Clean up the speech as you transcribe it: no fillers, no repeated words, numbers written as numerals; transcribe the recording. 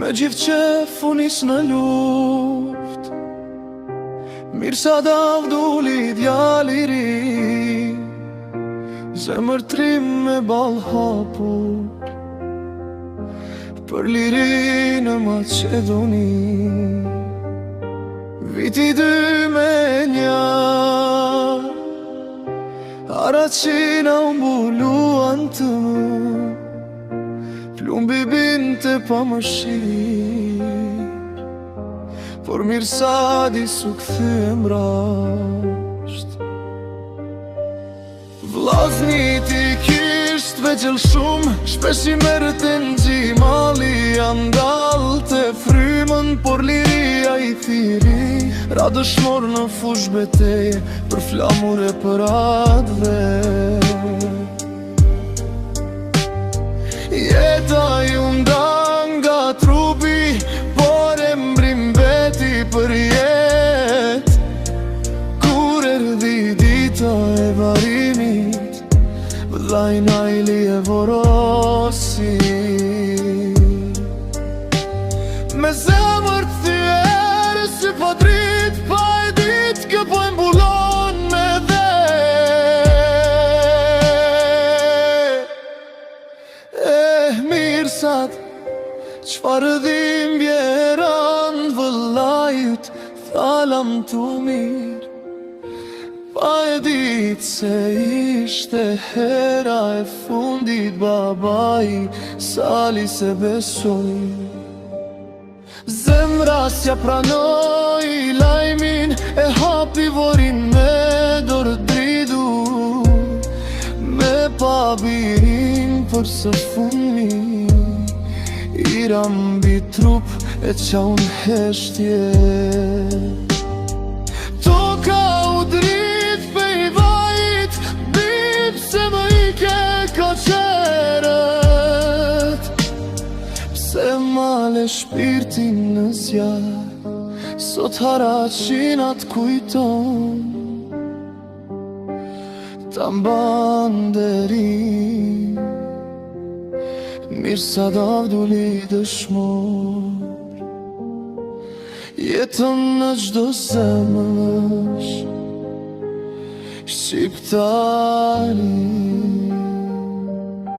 Me gjithë që funis në luft, mirë sa davduli djali ri, zemër trim me ball hapur, për liri në Macedoni. Viti 2001, Araqina umbuluan të më, plumbi binte pa më shiri, por mirë sa di su këthyem rasht. Vllazni ti kisht vegjel shumë, shpesh i merrte n'gjimali, andal të frymën, por liria i thiri, ra dëshmor në fush beteje, për flamur e për adve. Jeta ju ndan nga trupi, por e mbrim veti për jet. Kur erdhi dita e varimit, vllai Naili e vorosi. Me zemër të thyer si pa drit, pa e dit kjo po e mbulon me dhe. Mirësat, qfar dhimbje ran vëllajut, thalam tu mirë, pa e dit se ishte hera e fundit babai, sali se besoj. Zemra s'ja pranoj lajmin, e hapi vorin me dorë dridur, me pabirin për së fundmi, ira mbi trup e qa unë heshtje. Toka u drit pe i vajt, bip se më ike ka qeret, pse male shpirtin në zjar, sot Haraqinat kujton, ta mban derin, mirë sa davduli dëshmor. Jetën në gjdo zemësh shqiptari.